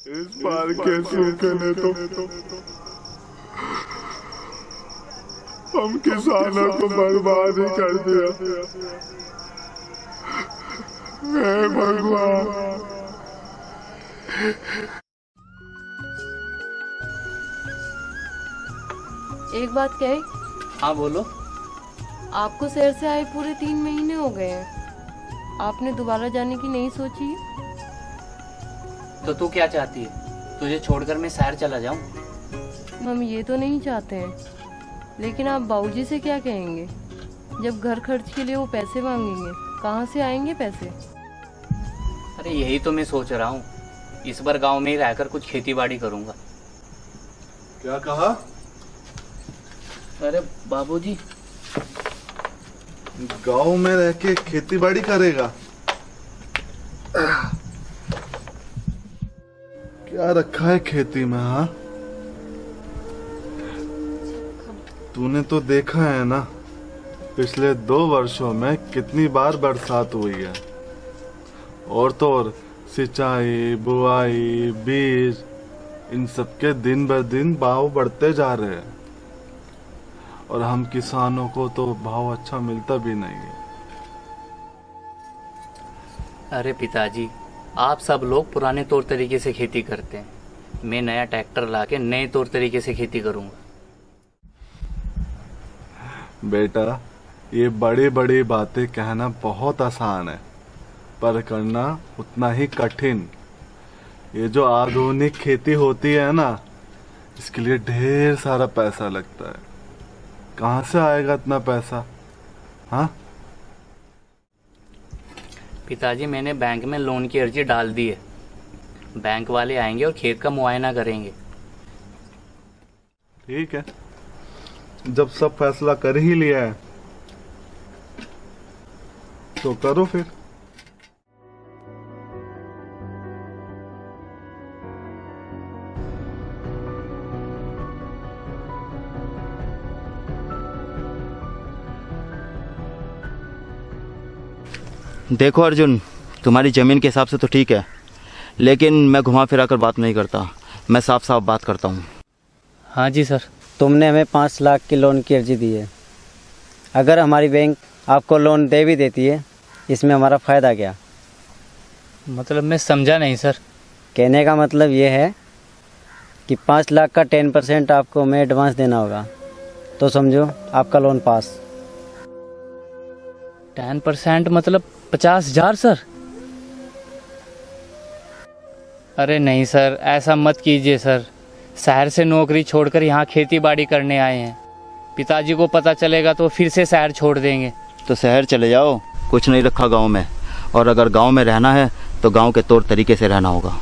इस बार के सूखे ने तो हम किसानों को बर्बाद ही कर दिया। हे भगवान। एक बात कहे? हाँ बोलो। आपको शहर से आए पूरे 3 महीने हो गए हैं, आपने दोबारा जाने की नहीं सोची? तो तू क्या चाहती है, तुझे छोड़कर मैं शहर चला जाऊं? हम ये तो नहीं चाहते हैं, लेकिन आप बाबूजी से क्या कहेंगे जब घर खर्च के लिए वो पैसे मांगेंगे? कहाँ से आएंगे पैसे? अरे यही तो मैं सोच रहा हूँ, इस बार गांव में ही रहकर कुछ खेती बाड़ी करूंगा। क्या कहा? अरे बाबूजी, गांव में रह के खेती बाड़ी करेगा? क्या रखा है खेती में? हाँ, तूने तो देखा है ना, पिछले 2 वर्षों में कितनी बार बरसात हुई है। और तो और सिंचाई, बुआई, बीज, इन सब के दिन ब दिन भाव बढ़ते जा रहे हैं, और हम किसानों को तो भाव अच्छा मिलता भी नहीं है। अरे पिताजी, आप सब लोग पुराने तौर तरीके से खेती करते हैं, मैं नया ट्रैक्टर लाके नए तौर तरीके से खेती करूंगा। बेटा, ये बड़ी बड़ी बातें कहना बहुत आसान है, पर करना उतना ही कठिन। ये जो आधुनिक खेती होती है ना, इसके लिए ढेर सारा पैसा लगता है। कहाँ से आएगा इतना पैसा? हाँ पिताजी, मैंने बैंक में लोन की अर्जी डाल दी है, बैंक वाले आएंगे और खेत का मुआयना करेंगे। ठीक है, जब सब फैसला कर ही लिया है तो करो फिर। देखो अर्जुन, तुम्हारी ज़मीन के हिसाब से तो ठीक है, लेकिन मैं घुमा फिरा कर बात नहीं करता, मैं साफ साफ बात करता हूँ। हाँ जी सर। तुमने हमें 5 लाख की लोन की अर्जी दी है। अगर हमारी बैंक आपको लोन दे भी देती है, इसमें हमारा फ़ायदा क्या? मतलब मैं समझा नहीं सर। कहने का मतलब ये है कि 5 लाख का 10% आपको हमें एडवांस देना होगा, तो समझो आपका लोन पास। 10% मतलब 50,000 सर? अरे नहीं सर, ऐसा मत कीजिए सर, शहर से नौकरी छोड़कर यहाँ खेती बाड़ी करने आए हैं, पिताजी को पता चलेगा तो फिर से शहर छोड़ देंगे। तो शहर चले जाओ, कुछ नहीं रखा गांव में, और अगर गांव में रहना है तो गांव के तौर तरीके से रहना होगा।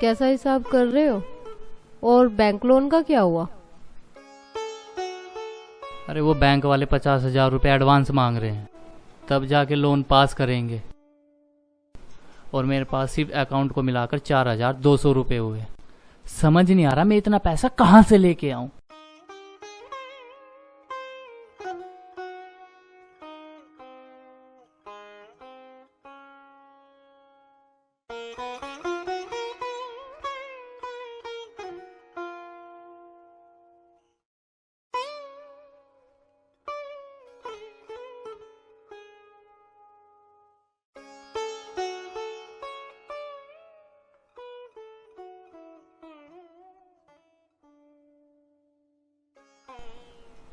कैसा हिसाब कर रहे हो? और बैंक लोन का क्या हुआ? अरे वो बैंक वाले 50,000 रुपये एडवांस मांग रहे हैं, तब जाके लोन पास करेंगे, और मेरे पास सिर्फ अकाउंट को मिलाकर 4,200 रुपये हुए। समझ नहीं आ रहा मैं इतना पैसा कहाँ से लेके आऊं।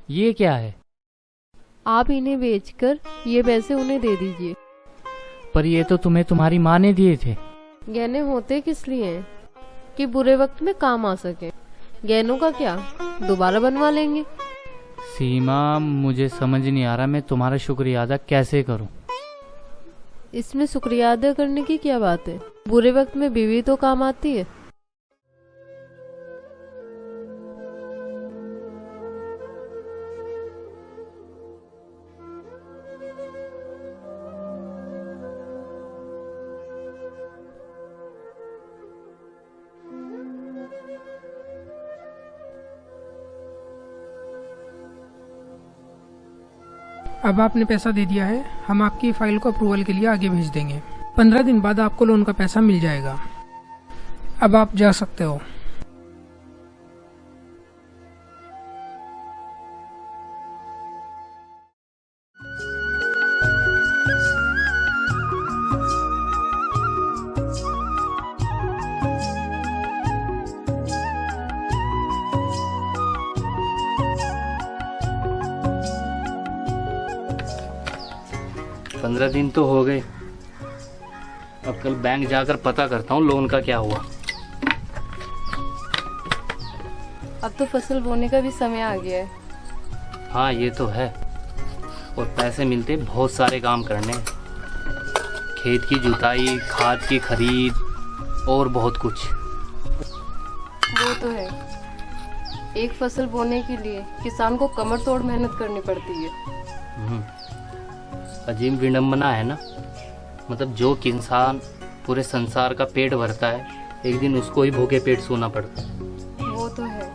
ये क्या है? आप इन्हें बेचकर ये पैसे उन्हें दे दीजिए। पर ये तो तुम्हें तुम्हारी माँ ने दिए थे। गहने होते किस लिए हैं? कि बुरे वक्त में काम आ सके। गहनों का क्या, दोबारा बनवा लेंगे। सीमा, मुझे समझ नहीं आ रहा मैं तुम्हारा शुक्रिया अदा कैसे करूं। इसमें शुक्रिया अदा करने की क्या बात है? बुरे वक्त में बीवी तो काम आती है। अब आपने पैसा दे दिया है, हम आपकी फाइल को अप्रूवल के लिए आगे भेज देंगे। 15 दिन बाद आपको लोन का पैसा मिल जाएगा। अब आप जा सकते हो। पंद्रह दिन तो हो गए। अब कल बैंक जाकर पता करता हूँ लोन का क्या हुआ। अब तो फसल बोने का भी समय आ गया है। हाँ ये तो है, और पैसे मिलते बहुत सारे काम करने हैं। खेत की जुताई, खाद की खरीद और बहुत कुछ। वो तो है, एक फसल बोने के लिए किसान को कमर तोड़ मेहनत करनी पड़ती है। अजीब विडम्बना है ना, मतलब जो किसान पूरे संसार का पेट भरता है, एक दिन उसको ही भूखे पेट सोना पड़ता है। वो तो है।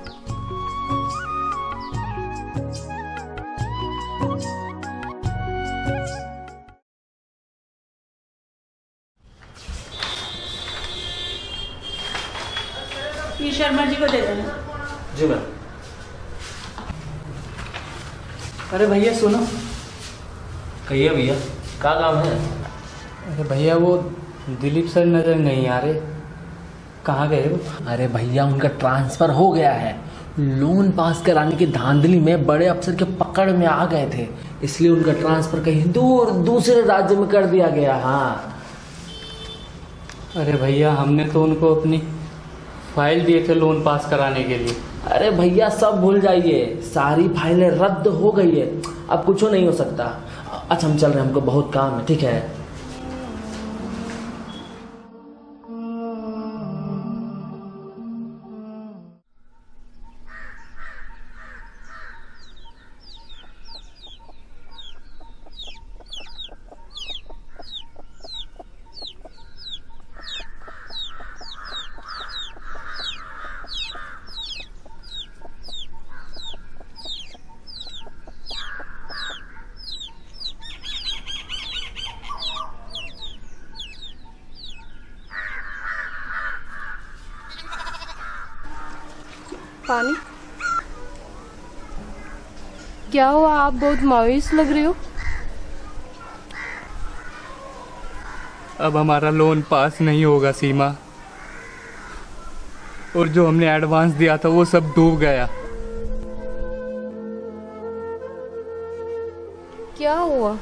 ये शर्मा जी को दे देना। जी मैम। अरे भैया सुनो। कहिए भैया, क्या काम है? अरे भैया वो दिलीप सर नजर नहीं आ रहे, कहाँ गए वो? अरे भैया उनका ट्रांसफर हो गया है। लोन पास कराने की धांधली में बड़े अफसर के पकड़ में आ गए थे, इसलिए उनका ट्रांसफर कहीं दूर दूसरे राज्य में कर दिया गया। हाँ अरे भैया हमने तो उनको अपनी फाइल दिए थे लोन पास कराने के लिए। अरे भैया सब भूल जाइए, सारी फाइलें रद्द हो गई है, अब कुछ नहीं हो सकता। अच्छा हम चल रहे हैं, हमको बहुत काम है। ठीक है। पानी? क्या हुआ, आप बहुत मायूस लग रहे हो। अब हमारा लोन पास नहीं होगा सीमा, और जो हमने एडवांस दिया था वो सब डूब गया। क्या हुआ?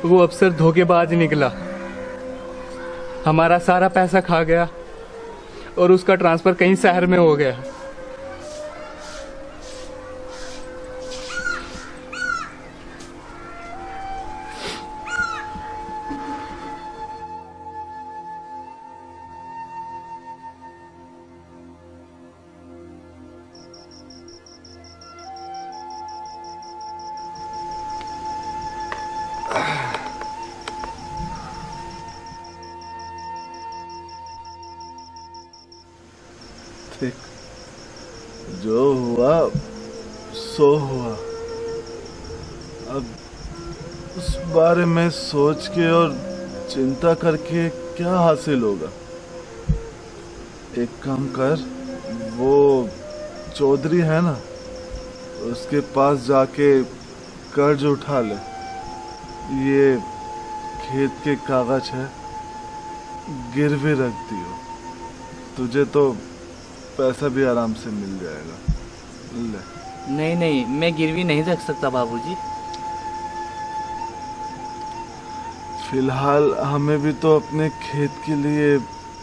वो अफसर धोखेबाज निकला, हमारा सारा पैसा खा गया और उसका ट्रांसफर कहीं शहर में हो गया। ठीक, जो हुआ सो हुआ। अब उस बारे में सोच के और चिंता करके क्या हासिल होगा। एक काम कर, वो चौधरी है ना, उसके पास जाके कर्ज उठा ले। ये खेत के कागज है, गिरवी रख दियो, तुझे तो पैसा भी आराम से मिल जाएगा। ले। नहीं नहीं, मैं गिरवी नहीं रख सकता बाबूजी। फिलहाल हमें भी तो अपने खेत के लिए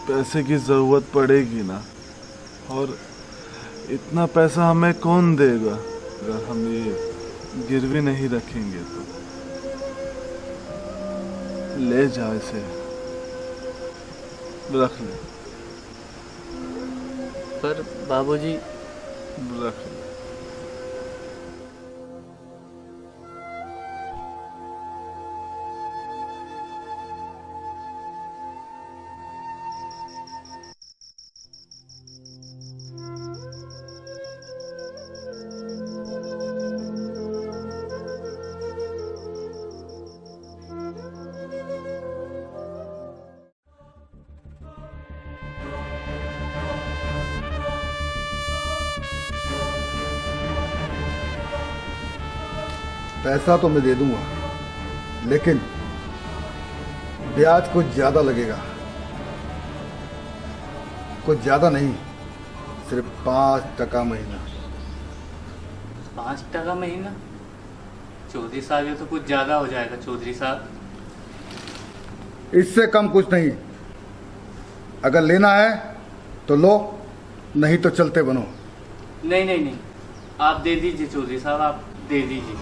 पैसे की जरूरत पड़ेगी ना, और इतना पैसा हमें कौन देगा अगर हम ये गिरवी नहीं रखेंगे तो। ले जा इसे। रख ले, पर बाबूजी रख ले। पैसा तो मैं दे दूंगा, लेकिन ब्याज कुछ ज्यादा लगेगा। कुछ ज्यादा नहीं, सिर्फ 5% महीना। 5% महीना? चौधरी साहब ये तो कुछ ज्यादा हो जाएगा चौधरी साहब। इससे कम कुछ नहीं। अगर लेना है तो लो, नहीं तो चलते बनो। नहीं नहीं नहीं, आप दे दीजिए चौधरी साहब, आप दे दीजिए।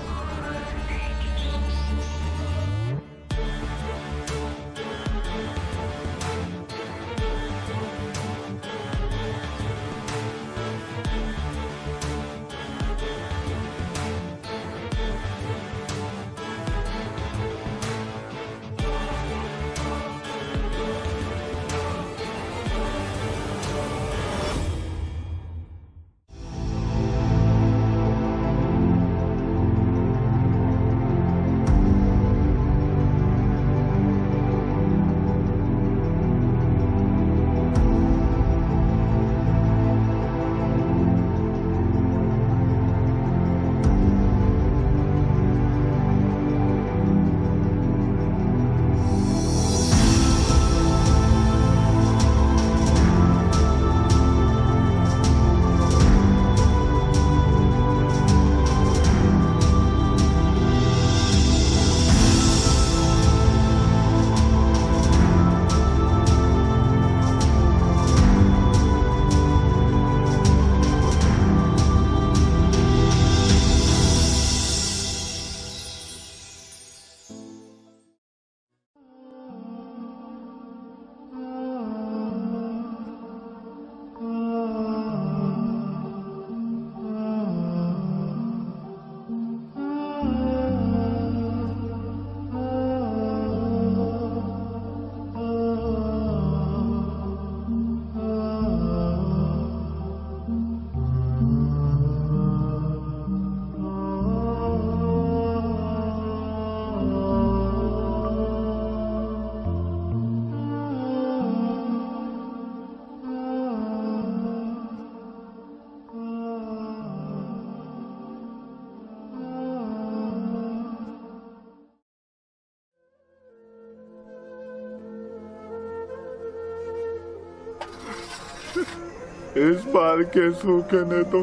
इस बार के सूखे ने तो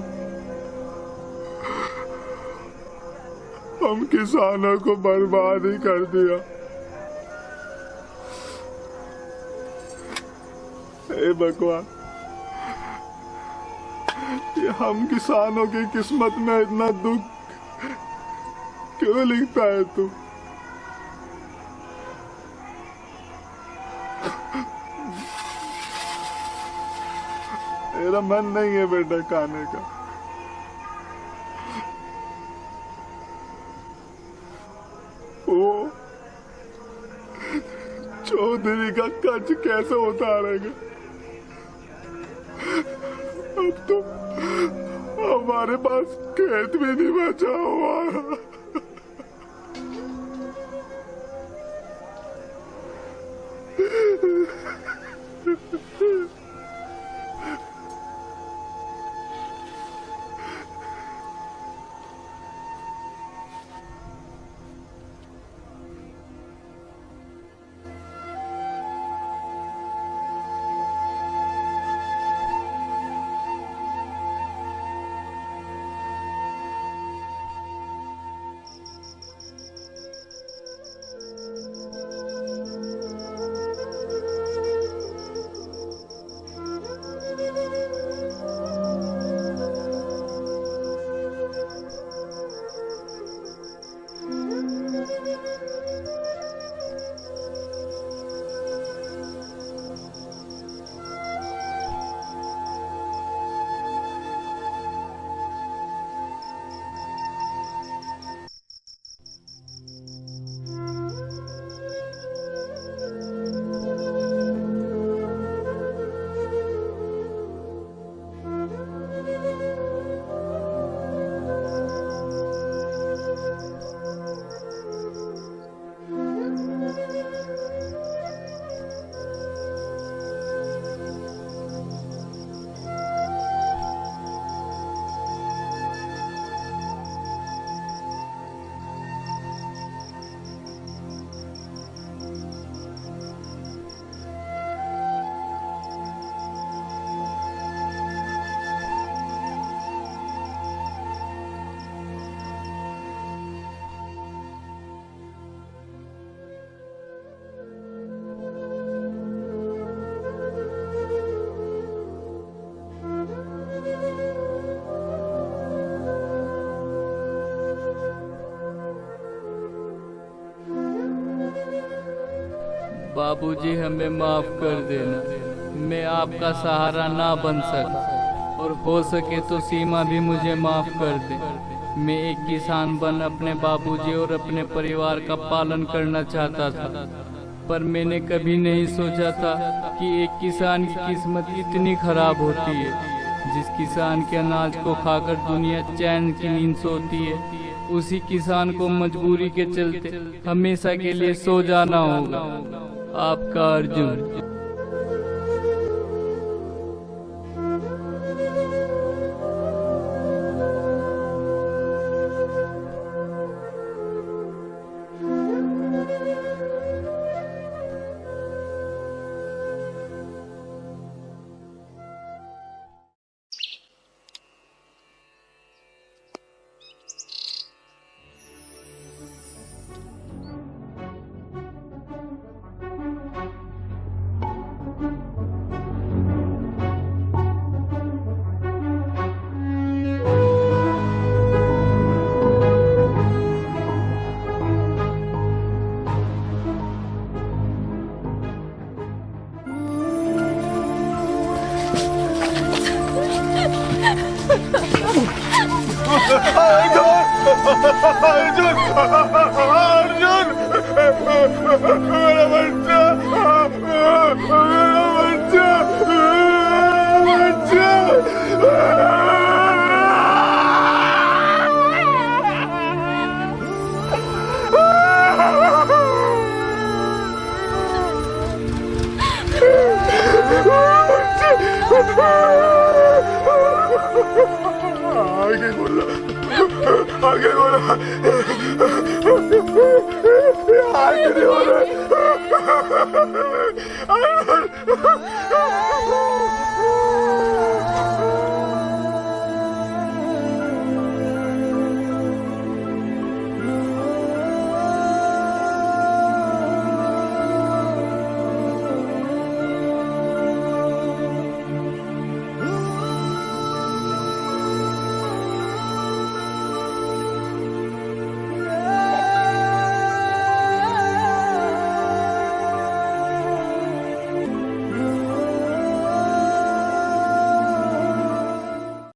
हम किसानों को बर्बाद ही कर दिया। हे भगवान, ये हम किसानों की किस्मत में इतना दुख क्यों लिखता है तू? मेरा मन नहीं है बेटा खाने का। वो चौधरी का कर्ज कैसे उतारेगा? अब तो हमारे पास खेत भी नहीं बचा हुआ। बाबूजी हमें माफ कर देना, मैं आपका सहारा ना बन सका, और हो सके तो सीमा भी मुझे माफ कर दे। मैं एक किसान बन अपने बाबूजी और अपने परिवार का पालन करना चाहता था, पर मैंने कभी नहीं सोचा था कि एक किसान की किस्मत इतनी खराब होती है। जिस किसान के अनाज को खाकर दुनिया चैन की नींद सोती है, उसी किसान को मजबूरी के चलते हमेशा के लिए सो जाना होगा। आपका अर्जुन। अर्जुन, अर्जुन, मेरा बच्चा, मेरा बच्चा, आगे बोला, आगे बोला, आगे नहीं बोला।